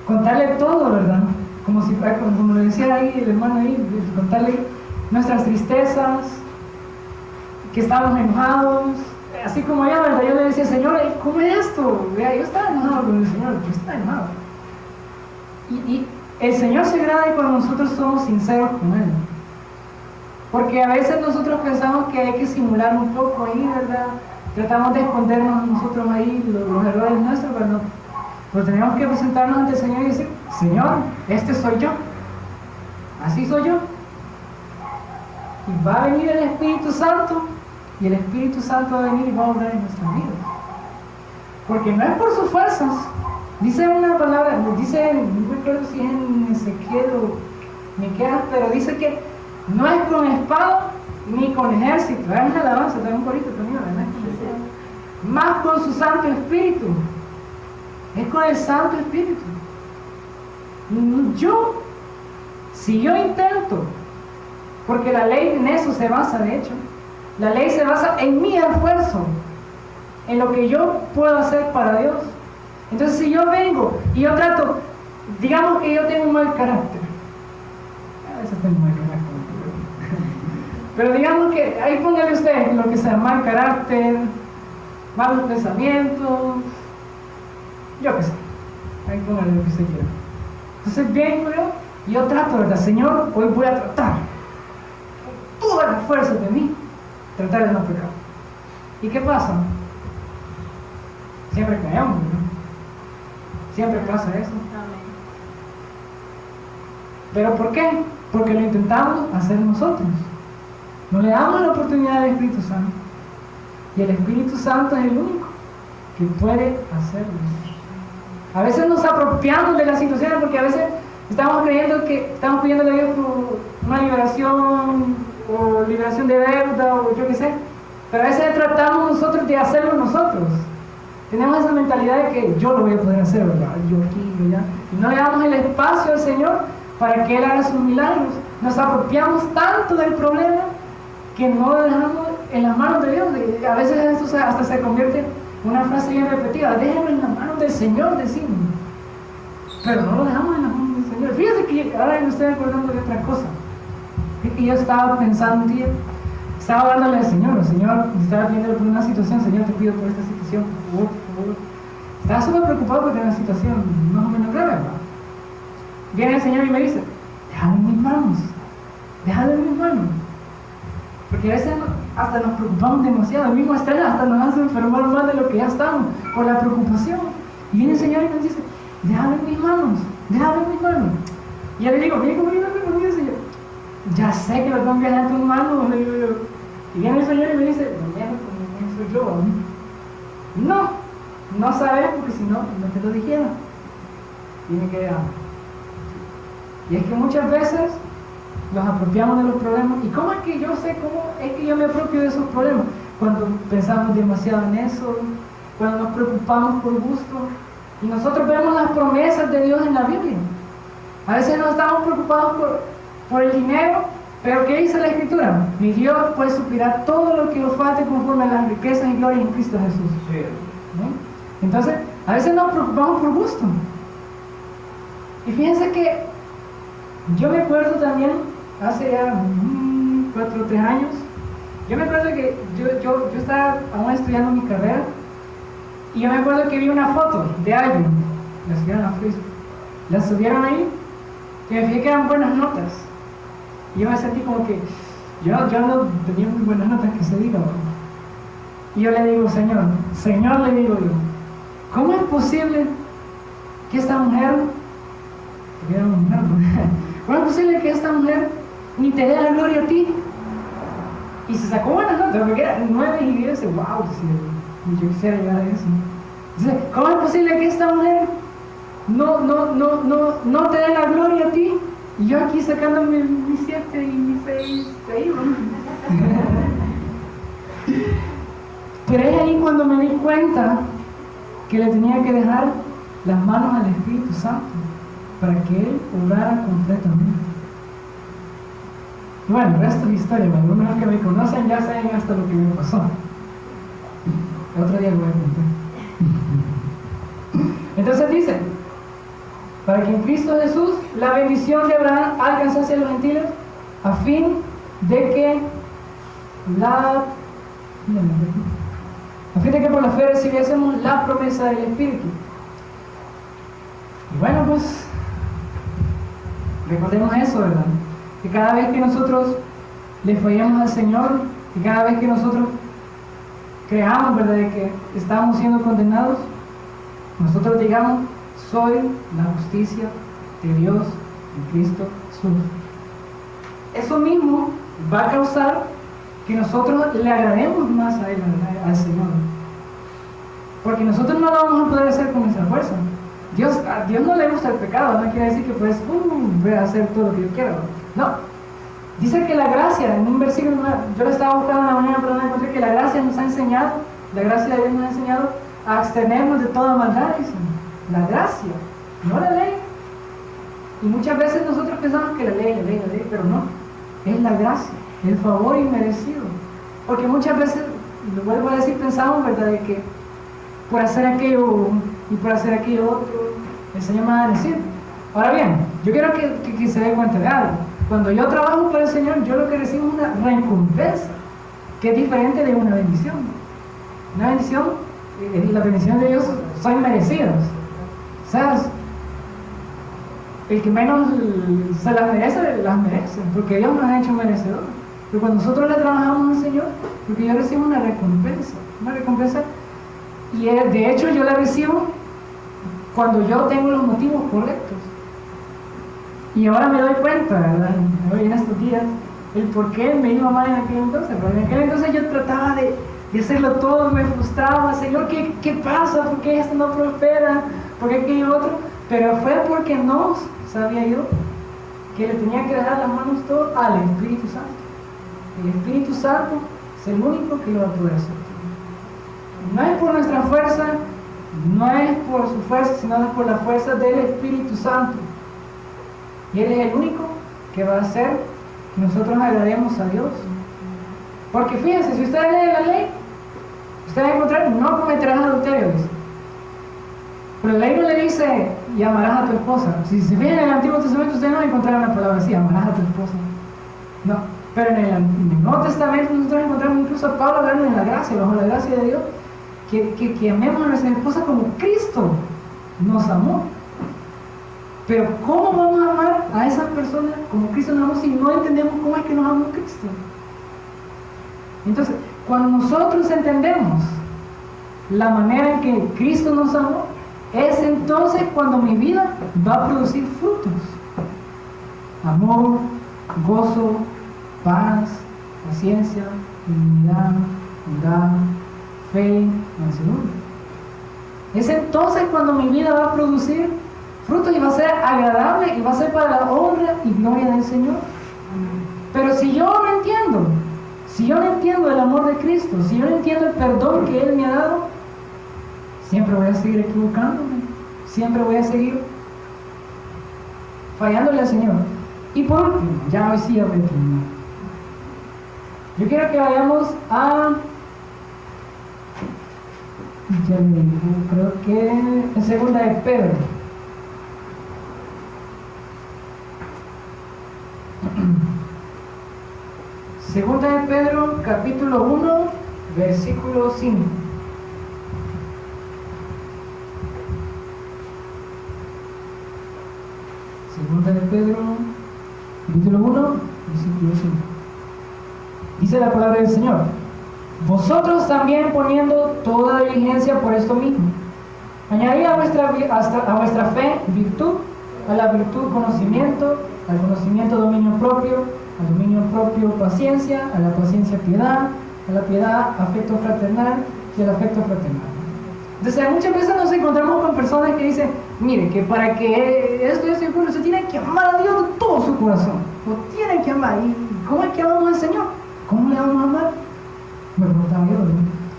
contarle todo, ¿verdad? Como le decía ahí el hermano ahí, contarle nuestras tristezas, que estamos enojados, así como yo, ¿verdad? Yo le decía, Señor, ¿cómo es esto? Vea, yo estaba enojado con el Señor, yo estaba enojado. Y el Señor se agrada cuando nosotros somos sinceros con Él. Porque a veces nosotros pensamos que hay que simular un poco ahí, ¿verdad? Tratamos de escondernos nosotros ahí los errores nuestros, pero no. Pero tenemos que presentarnos ante el Señor y decir, Señor, este soy yo. Así soy yo. Y va a venir el Espíritu Santo, y el Espíritu Santo va a venir y va a obrar en nuestras vidas. Porque no es por sus fuerzas. Dice una palabra, no recuerdo si es en Ezequiel o Miqueas, pero dice que no es con espada ni con ejército. Es una alabanza, también un corito también, ¿verdad? Más con su Santo Espíritu. Es con el Santo Espíritu. Si yo intento, porque la ley en eso se basa, de hecho, la ley se basa en mi esfuerzo, en lo que yo puedo hacer para Dios. Entonces, si yo vengo y yo trato, digamos que yo tengo un mal carácter, a veces tengo un mal carácter, pero digamos que ahí póngale usted lo que sea mal carácter, malos pensamientos, yo qué sé, ahí póngale lo que usted quiera. Entonces vengo yo trato, ¿verdad? Señor, hoy voy a tratar con todas las fuerzas de mí, tratar de no pecar. ¿Y qué pasa? Siempre caemos, ¿no? Siempre pasa eso. ¿Pero por qué? Porque lo intentamos hacer nosotros. No le damos la oportunidad al Espíritu Santo. Y el Espíritu Santo es el único que puede hacerlo. A veces nos apropiamos de las situaciones porque a veces estamos creyendo que estamos pidiéndole a Dios por una liberación o liberación de deuda o yo qué sé. Pero a veces tratamos nosotros de hacerlo nosotros. Tenemos esa mentalidad de que yo lo voy a poder hacer, ¿verdad? Yo aquí, yo allá. Y no le damos el espacio al Señor para que Él haga sus milagros. Nos apropiamos tanto del problema que no lo dejamos en las manos de Dios. A veces esto hasta se convierte en una frase bien repetida. Déjenlo en las manos del Señor, decimos. Pero no lo dejamos en las manos del Señor. Fíjense que ahora me estoy acordando de otra cosa. Y yo estaba pensando un día, estaba hablándole al Señor, estaba pidiéndole por una situación, Señor, te pido por esta situación, por favor. Estaba súper preocupado porque era una situación más o menos grave, ¿verdad? Viene el Señor y me dice, déjalo en mis manos, déjalo en mis manos. Porque a veces hasta nos preocupamos demasiado, el mismo estrés hasta nos hace enfermar más de lo que ya estamos, por la preocupación. Y viene el Señor y nos dice, déjalo en mis manos, déjalo en mis manos. Y yo le digo, ven conmigo, Señor. Ya sé que lo tengo que dejar en tus manos, le digo yo. Y viene el Señor y me dice, no soy yo. No sabes porque si no, no te lo dijera. Y me quedé hambre. Y es que muchas veces nos apropiamos de los problemas. ¿Y cómo es que yo sé cómo es que yo me apropio de esos problemas? Cuando pensamos demasiado en eso, cuando nos preocupamos por gusto. Y nosotros vemos las promesas de Dios en la Biblia. A veces no estamos preocupados por el dinero, pero ¿qué dice la Escritura? Mi Dios puede suplirá todo lo que os falte conforme a las riquezas y gloria en Cristo Jesús. Sí. ¿No? Entonces, a veces nos preocupamos por gusto. Y fíjense que yo me acuerdo también, hace ya 4 o 3 años, yo me acuerdo que yo estaba aún estudiando mi carrera, y yo me acuerdo que vi una foto de alguien, la subieron a Facebook, la subieron ahí, y me fijé que eran buenas notas. Y yo me sentí como que yo no tenía muy buenas notas que se diga. Y yo le digo, Señor, le digo yo, ¿cómo es posible que esta mujer, porque era una mujer, ¿cómo es posible que esta mujer ni te dé la gloria a ti? Y se sacó buenas notas, porque era 9 y 10, wow, yo quisiera llegar a eso. Entonces, ¿cómo es posible que esta mujer no te dé la gloria a ti? Y yo aquí sacándome mi 7 y mi 6 ahí, ¿no? Pero es ahí cuando me di cuenta que le tenía que dejar las manos al Espíritu Santo para que Él obrara completamente. Bueno, el resto es historia, algunos que me conocen ya saben hasta lo que me pasó. El otro día lo voy a contar. Entonces dice, para que en Cristo Jesús la bendición de Abraham alcanzase a los gentiles, a fin de que por la fe recibiésemos la promesa del Espíritu. Y bueno, pues recordemos eso, ¿verdad? Que cada vez que nosotros le fallamos al Señor, que cada vez que nosotros creamos, ¿verdad?, de que estamos siendo condenados, nosotros digamos, soy la justicia de Dios en Cristo Jesús. Eso mismo va a causar que nosotros le agrademos más a Él, al Señor. Porque nosotros no lo vamos a poder hacer con nuestra fuerza. A Dios no le gusta el pecado, no quiere decir que pues voy a hacer todo lo que yo quiero. No. Dice que la gracia, en un versículo, yo lo estaba buscando en la mañana, pero no encontré, que la gracia nos ha enseñado, la gracia de Dios nos ha enseñado a abstenernos de toda maldad, dice. La gracia, no la ley. Y muchas veces nosotros pensamos que la ley, pero no. Es la gracia, el favor inmerecido. Porque muchas veces, lo vuelvo a decir, pensamos, ¿verdad?, de que por hacer aquello y por hacer aquello otro, el Señor me va a decir. Ahora bien, yo quiero que se dé cuenta de algo. Cuando yo trabajo para el Señor, yo lo que recibo es una recompensa, que es diferente de una bendición. Una bendición, la bendición de Dios son merecidas. O sea, el que menos se las merece, porque Dios nos ha hecho merecedores. Pero cuando nosotros le trabajamos al Señor, porque yo recibo una recompensa, y de hecho yo la recibo cuando yo tengo los motivos correctos. Y ahora me doy cuenta, ¿verdad?, hoy en estos días, el por qué me iba mal en aquel entonces. Porque en aquel entonces yo trataba de hacerlo todo, me frustraba, Señor, ¿qué pasa? ¿Por qué esto no prospera? ¿Por qué aquello otro? Pero fue porque no sabía yo que le tenía que dejar las manos todo al Espíritu Santo. El Espíritu Santo es el único que lo va a poder hacer. No es por nuestra fuerza, no es por su fuerza, sino es por la fuerza del Espíritu Santo. Y Él es el único que va a hacer que nosotros agrademos a Dios. Porque fíjense, si ustedes leen la ley, ustedes van a encontrar, no cometerás adulterio, dice. Pero la ley no le dice, y amarás a tu esposa. Si se fijan en el Antiguo Testamento, ustedes no van a encontrar una palabra así, amarás a tu esposa. No, pero en el Nuevo Testamento nosotros encontramos incluso a Pablo hablando en la gracia, bajo la gracia de Dios, que amemos a nuestra esposa como Cristo nos amó. Pero ¿cómo vamos a amar a esas personas como Cristo nos amó si no entendemos cómo es que nos amó Cristo? Entonces, cuando nosotros entendemos la manera en que Cristo nos amó, es entonces cuando mi vida va a producir frutos. Amor, gozo, paz, paciencia, benignidad, bondad, fe, mansedumbre. Es entonces cuando mi vida va a producir frutos y va a ser agradable y va a ser para la honra y gloria del Señor. Pero si yo no entiendo el amor de Cristo, si yo no entiendo el perdón que Él me ha dado, siempre voy a seguir equivocándome, siempre voy a seguir fallándole al Señor. Y por último, ya hoy sí ya voy a terminar. Yo quiero que vayamos a, creo que en segunda de Pedro. Segunda de Pedro, capítulo 1, versículo 5. Segunda de Pedro, capítulo 1, versículo 5. Dice la palabra del Señor: vosotros también, poniendo toda diligencia por esto mismo, añadid a vuestra fe virtud, a la virtud conocimiento, al conocimiento dominio propio, al dominio propio paciencia, a la paciencia piedad, a la piedad afecto fraternal y al afecto fraternal. Entonces muchas veces nos encontramos con personas que dicen, mire, que para que esto y esto se tiene que amar a Dios de todo su corazón, lo tiene que amar. ¿Y cómo es que amamos al Señor? ¿Cómo le vamos a amar? Me preguntaba yo, ¿no?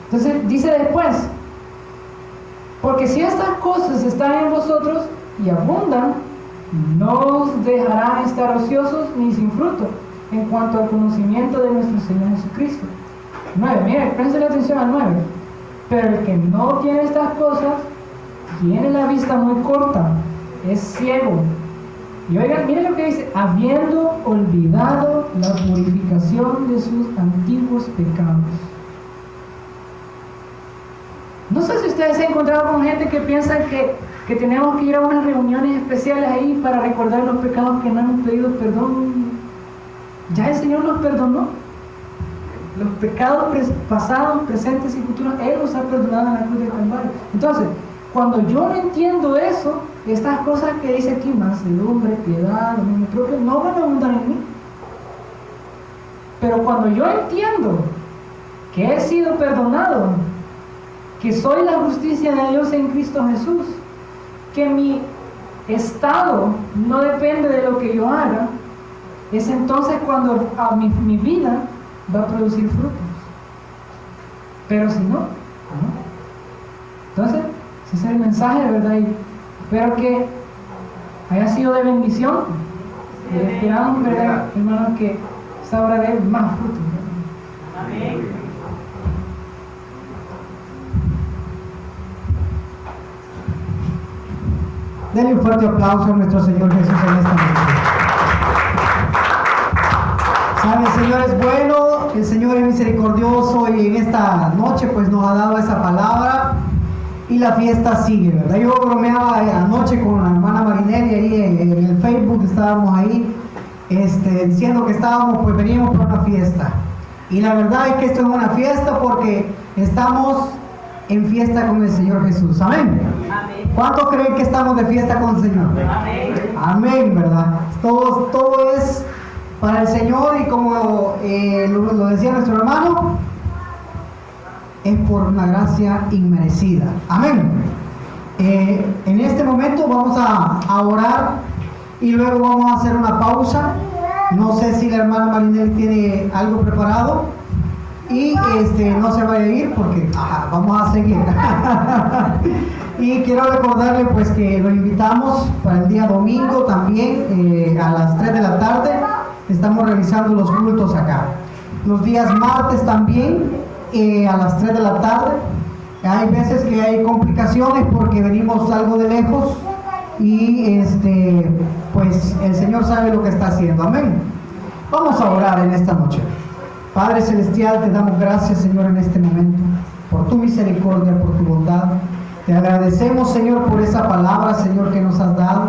Entonces dice después, porque si estas cosas están en vosotros y abundan, no os dejarán estar ociosos ni sin fruto en cuanto al conocimiento de nuestro Señor Jesucristo. 9, mire, presten atención al 9. Pero el que no tiene estas cosas tiene la vista muy corta, es ciego. Y oigan, miren lo que dice, habiendo olvidado la purificación de sus antiguos pecados. No sé si ustedes se han encontrado con gente que piensa que tenemos que ir a unas reuniones especiales ahí para recordar los pecados que no hemos pedido perdón. Ya el Señor los perdonó. Los pecados pasados, presentes y futuros, Él los ha perdonado en la cruz del Calvario. Entonces, cuando yo no entiendo eso, estas cosas que dice aquí, mansedumbre, piedad, dominio propio, no van a abundar en mí. Pero cuando yo entiendo que he sido perdonado, que soy la justicia de Dios en Cristo Jesús, que mi estado no depende de lo que yo haga, es entonces cuando mi vida va a producir frutos. Pero si no, ¿no? Entonces, ese es el mensaje, de verdad, y espero que haya sido de bendición. Y esperamos, ¿verdad, hermanos, que esta obra dé más frutos? Amén. Denle un fuerte aplauso a nuestro Señor Jesús en esta noche. Sabe, el Señor es bueno, el Señor es misericordioso y en esta noche pues nos ha dado esa palabra y la fiesta sigue, ¿verdad? Yo bromeaba anoche con la hermana Marinelli ahí en el Facebook, estábamos ahí diciendo que pues veníamos por una fiesta. Y la verdad es que esto es una fiesta porque estamos en fiesta con el Señor Jesús. Amén. Amén. ¿Cuántos creen que estamos de fiesta con el Señor? Amén. Amén, ¿verdad? Todo es para el Señor y como lo decía nuestro hermano, es por una gracia inmerecida. Amén. En este momento vamos a orar y luego vamos a hacer una pausa. No sé si la hermana Marinel tiene algo preparado y no se vaya a ir porque vamos a seguir. Y quiero recordarle pues que lo invitamos para el día domingo también a las 3 de la tarde. Estamos realizando los cultos acá. Los días martes también a las 3 de la tarde. Hay veces que hay complicaciones porque venimos algo de lejos y pues el Señor sabe lo que está haciendo. Amén. Vamos a orar en esta noche. Padre Celestial, te damos gracias, Señor, en este momento por tu misericordia, por tu bondad. Te agradecemos, Señor, por esa palabra, Señor, que nos has dado.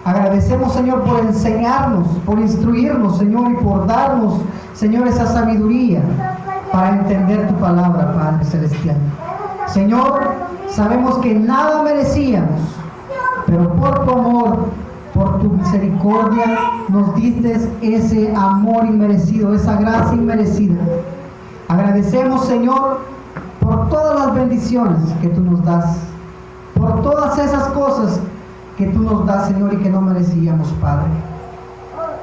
Agradecemos, Señor, por enseñarnos, por instruirnos, Señor, y por darnos, Señor, esa sabiduría para entender tu palabra, Padre Celestial. Señor, sabemos que nada merecíamos, pero por tu amor, por tu misericordia, nos diste ese amor inmerecido, esa gracia inmerecida. Agradecemos, Señor, por todas las bendiciones que tú nos das, por todas esas cosas que tú nos das, Señor, y que no merecíamos, Padre.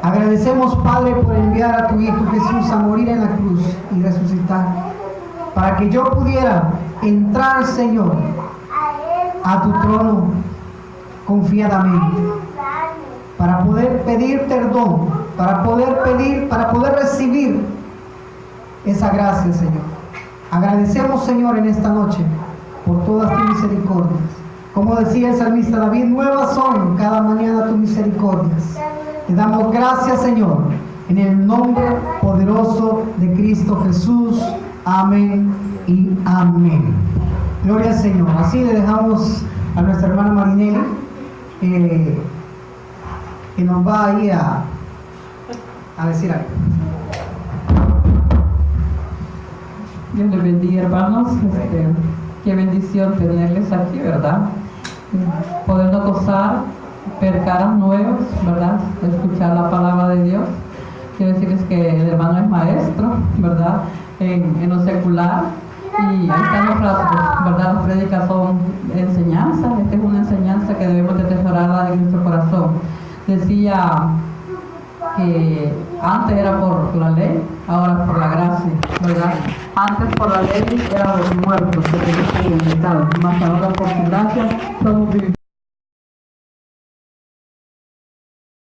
Agradecemos, Padre, por enviar a tu Hijo Jesús a morir en la cruz y resucitar, para que yo pudiera entrar, Señor, a tu trono confiadamente, para poder pedir perdón, para poder recibir esa gracia, Señor. Agradecemos, Señor, en esta noche por todas tus misericordias. Como decía el salmista David, nuevas son cada mañana tus misericordias. Te damos gracias, Señor, en el nombre poderoso de Cristo Jesús. Amén y amén. Gloria al Señor. Así le dejamos a nuestra hermana Marinelli, que nos va a ir a decir algo. Dios les bendiga, hermanos. Qué bendición tenerles aquí, ¿verdad? Podernos gozar, ver caras nuevas, ¿verdad? Escuchar la palabra de Dios. Quiero decirles que el hermano es maestro, ¿verdad? En lo secular. Y ahí están los frascos, ¿verdad? Las prédicas son enseñanzas. Esta es una enseñanza que debemos de atesorarla en nuestro corazón. Decía que antes era por la ley, ahora por la gracia, ¿verdad? Antes por la ley éramos muertos, porque no teníamos pecado, mas ahora por su gracia somos vivientes.